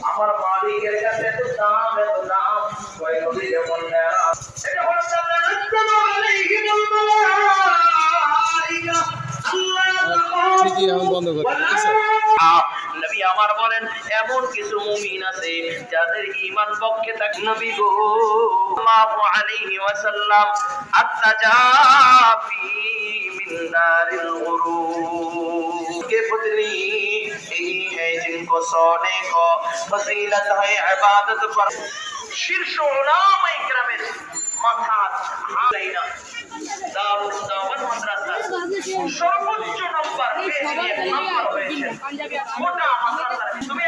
আমার মালিকের কাছে এত দাম এত দাম কয় নবী যেমন এটা বন্ধ করে নবী আমার বলেন এমন কিছু মুমিন আছে যাদের ঈমান পক্ষে থাকে। নবী গো সাল্লাল্লাহু আলাইহি ওয়াসাল্লাম আত-তাজাফি মিন নারিল গুরুর के पुतली यही है जिनको सोने को फजीलत है इबादत पर शीर्ष उलामा इकरामेर माथा हालाइना দারুল দাওয়াত মাদ্রাসা সর্বোচ্চ নম্বর পেয়েছে এক নম্বর হয়েছে মোটা মাদ্রাসা তুমি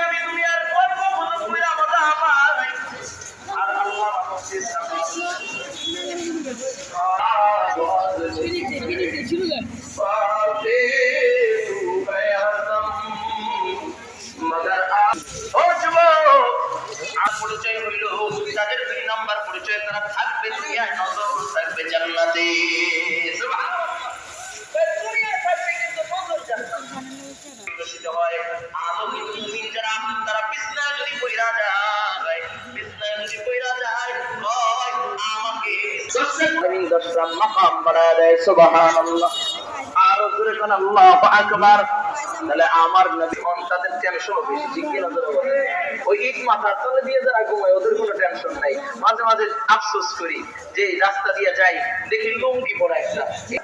আর কত বছর তুমি আমাদের আমার আর আল্লাহ আমাকে পরিচয় হইল তাদের 2 নাম্বার পরিচয় তারা থাকবে দুনিয়ায় নজর থাকবে জান্নাতে। দুনিয়ায় থাকবে কিন্তু নজর জান্নাতে। বিকশিত হয় আলো কিন্তু মুমিন যারা তারা বিছনায় যদি পইরা যায় কয় আমাকে 10টা মাকাম বানায় দেয় সুবহানাল্লাহ। আর জোরে কোন আল্লাহু আকবার। তাহলে আমার নবী তাদের টেনশন বেশি জিজ্ঞেস নজর করে ওই ইট মাথার তলে দিয়ে যারা ঘুমায় ওদের কোনো টেনশন নাই। মাঝে মাঝে আফসোস করি যে রাস্তা দিয়ে যাই দেখি লুঙ্গি পরা একটা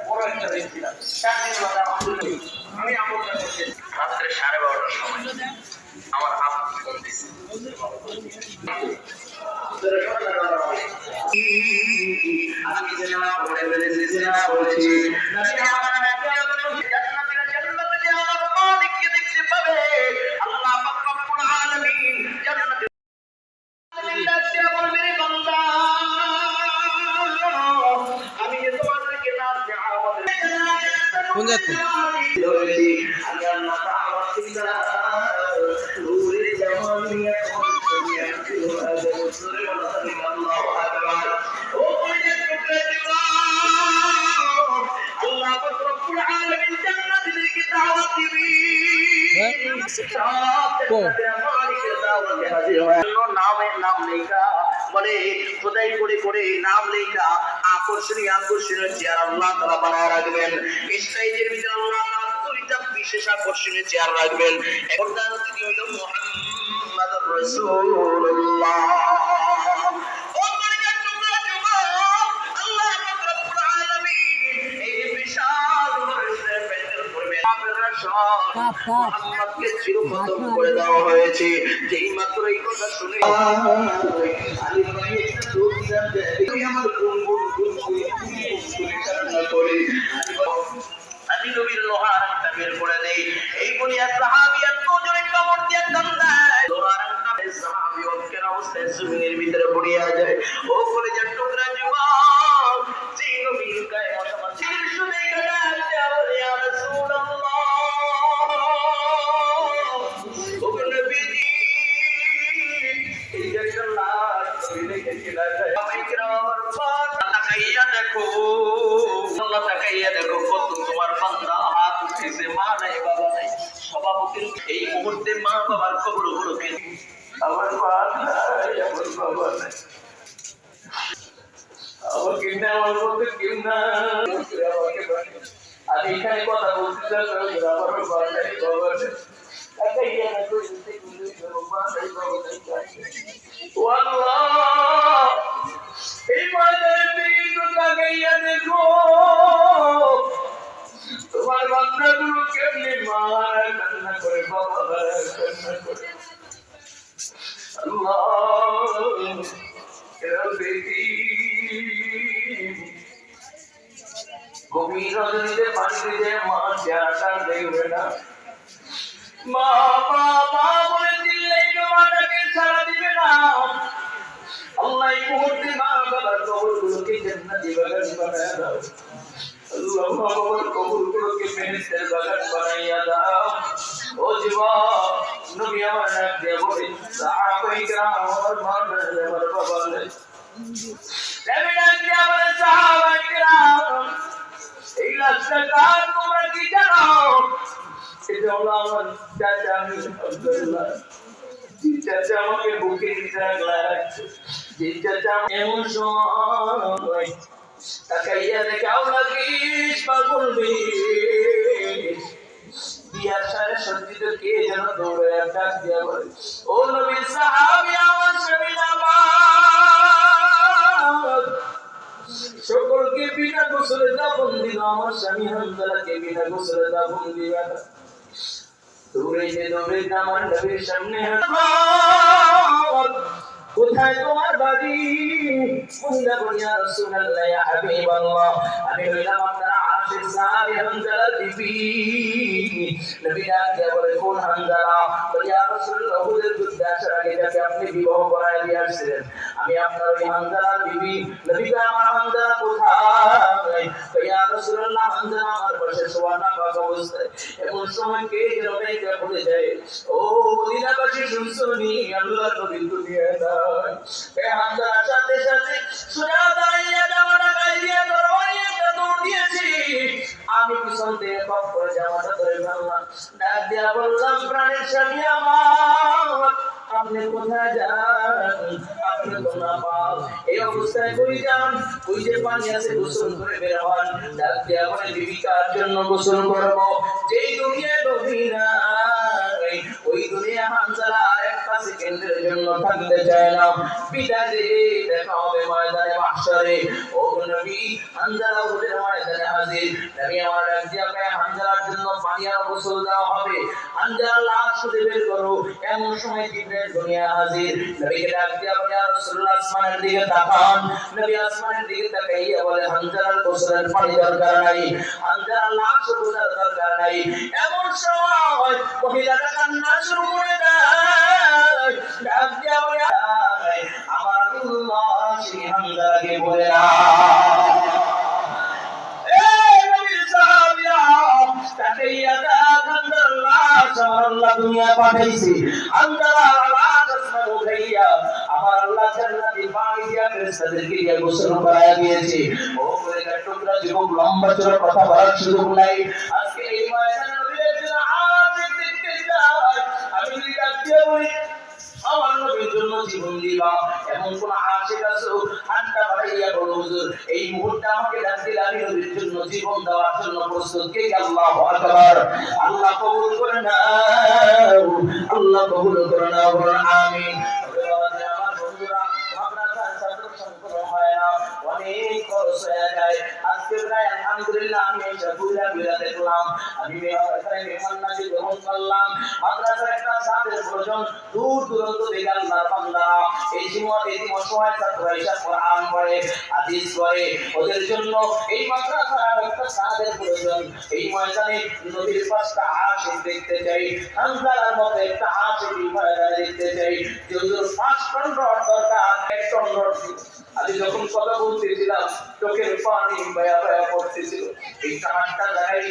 বড় একটা দেখছিলাম 4 দিন বাদে আমি আমলটা করছি রাত্রে 12:30টার সময় আমার হাত ফোন দিছে আমি যেন পড়ে ফেলেছি না বলেছি নবী আমার নাকি আল্লাহ পাক রব্বুল আলামিন জান্নাতে মেরে বান্দা আমি যে তোমাদেরকে নাম কোন যাচ্ছে আমি আল্লাহ তাআলা সিনা নূরে জামানিয়া কোনিয়া সুরে আল্লাহু আকবার ও কইলে টুকরে দিবা আল্লাহ পাক রব্বুল আলামিন জান্নাতীদেরকে দাওয়াত দিবি নাম লেখা বলে খোদাই করে নাম লেখা আকর্ষণীয় চেয়ার আল্লাহ তাআলা বানায় রাখবেন। স্টেজের ভিতরে আল্লাহ তাআলা 2টা বিশেষ আকর্ষণীয় চেয়ার রাখবেন। একটা হচ্ছে হলো মুহাম্মাদুর রাসূলুল্লাহ। মুহাম্মদকে চিরখতম করে দেওয়া হয়েছে। যেই মাত্র এই কথা শুনে আলী ভাই একটা দৌড় দিলেন যে আমার গুনগুন করে আমি নবীর লোহার একটা বের করে দেই। এই বলিয়া সাহাবী এত জোরে কামড় দিয়ে দম দেয় লোহার একটা সাহাবী ওকের অবস্থায় জমিনের ভিতরে পড়িয়া যায়। ও বলে যে টুকরা যুবক যেই নবীর গায়ে মশামাছি শুনে গেল বলে ইয়া রাসূলুল্লাহ দেখো কত তোমার বান্দা হাত উঠেছে মা নাই বাবা নাই সভাপতির এই মুহূর্তে মা বাবার কবরগুলোকে আমার মা নাই আমার বাবা নাই আমাকে নেওয়ার মতো কেউ না আমি এখানে কথা বলতে চাই আমার বাবা নাই বাবা নাই এই ময়দানে তাকাইয়া দেখো তোমার বান্দাগুলো কেমনি মার কান্না করে বাবা কান্না করে আল্লাহ এরা বেটি গভীর রজনীতে পানি দিয়ে মা চেহারাটা দেখবে না মা বাবা বলে দিলেই মাটাকে ছাড়া দিবে না। আল্লাহ এই মুহূর্তে মা বাবার কবরগুলোকে জান্নাতি বাগান বানায়া দাও। আল্লাহ মা বাবার কবরগুলোকে বেহেশতের বাগান বানাইয়া দাও। ও যুবক নবী আমার ডাক দিয়ে বলে সাহাবায়ে কেরাম আমার মা নাই আমার বাবা নাই। নবী ডাক দিয়ে বলে আমার চাচা আমি আব্দুল্লাহ চাচা আমাকে বুকে নিতে লাগছে চাচা এমন সময় তাকাইয়া দেখাও লাগিস পাগল বিয়ার সাথে সজ্জিত কে যেন দৌড়ে ডাক দিয়া বলে ও নবীর সাহাবী আমার স্বামী নামাজ সকলকে বিনা গোসলে দাফন দিল আমার স্বামী হামজালাকে বিনা গোসলে দাফন দিল দৌড়ে আমার নবীর সামনে কোথায় তোমার বাড়ি মহিলা বলি ইয়া রাসূলুল্লাহ ইয়া হাবিবাল্লাহ আমি হইলাম আপনার আশিক সাহাবী হামজালা বিবি নবী ডাক দিয়া বলে কোন হামজালা বলি ইয়া রাসূলুল্লাহ ওদের যুদ্ধে আসার আগে যাকে আপনি বিবাহ করায় দিয়ে আসছিলেন আমি আপনার ওই হামজালা বিবি নবী আমার হামজালা কোথায় ইয়া রাসূলুল্লাহ হামজালা আমার পাশে শোয়া না পাক অবস্থায় এমন সময় কে যেন মেয়েকে বলে যায় ও মদিনাবাসী শুনছনি আল্লাহর নবী দুনিয়ায় হামজালার সাথে সাথে সোজা দাঁড়িয়ে জামাটা গায়ে দিয়ে তরবারি একটা দৌড় দিয়েছি আমি পিছন থেকে পপ করে জামাটা ধরে ফেললাম ডাক দিয়া বললাম প্রাণের স্বামী আমার আপনি কোথায় যান আপনি তো না পাও এই অবস্থায় কই যান ওই যে পানি আছে গোসল করে বের হন ডাক দিয়া বলে জীবিকার জন্য গোসল করব যেই দুনিয়ায় নবীরা ওই দুনিয়া হামজালা আরেকটা সেকেন্ডের জন্য থাকতে চায় না বিদায় দিয়ে দেখা হবে ময়দানে মাহশরে ও নবী হামজালা ওদের ময়দানে হাজির নবী আমার ডাক দিয়া কয় হামজালার জন্য পানি আর গোসল দেওয়া হবে হামজালা লাশ খুঁজে বের করো এমন সময় জিবরাইল দুনিয়া হাজির নবীকে ডাক দিয়া বলে ইয়া রাসূলুল্লাহ আসমানের দিকে তাকান নবী আসমানের দিকে তাকাইয়া বলে হামজালার গোসলের পানি দরকার নাই হামজালার লাশ খোঁজার দরকার নাই এমন সময় মহিলাটা কান্না শুরু করে দেয় ডাক দিয়া বলে আমার আল্লাহ সেই হামজালাকে বলে না আল্লাহ দুনিয়া পাঠাইছে আল্লাহ উঠাইয়া আমার আল্লাহ জান্নাতে পানি দিয়া ফেরেশতাদেরকে দিয়া গোসল করায়া দিয়েছে ও বলে টুকরা যুবক লম্বা চড়া কথা বলার সুযোগ নাই আজকে এই ময়দানে নবীর জন্য আশিক দেখতে যায় আমি যদি ডাক দিয়ে বলি আমার নবীর জন্য জীবন দিবা এমন কোন আশিক আছে হাতটা বাড়াইয়া বলো হুজুর এই মুহূর্তে আমাকে ডাক দিলে আমি নবীর জন্য জীবন দেওয়ার জন্য প্রস্তুত কে আল্লাহু আকবার আল্লাহ কবুল করে নাও আল্লাহ কবুল করে নাও বলেন আমিন আমার বন্ধুরা মাদ্রাসার ছাত্র সংখ্যা হয় না অনেক খরচ হয়ে যায় আজকে প্রায় আলহামদুলিল্লাহ আমি এসে পুরা বিরা দেখলাম আমি এখানে মেহমান নাজি গ্রহণ করলাম মাদ্রাসার একটা ছাত্রের প্রয়োজন দূর দূরান্ত থেকে আল্লাহর বান্দারা এই অসহায় ছাত্ররা এসে কোরআন পড়ে হাদিস পড়ে ওদের জন্য এই মাদ্রাসার একটা ছাত্রের প্রয়োজন এই ময়দানে নবীর পাঁচটা আশিক দেখতে চাই হামজালার মতো একটা আশিক ময়দানে দেখতে চাই যদিও 5 টন রড দরকার 1 টন রড আমি যখন কথা বলতেছিলাম চোখের পানি বয়া বয়া পড়তেছিল এই হাতটা দেখাই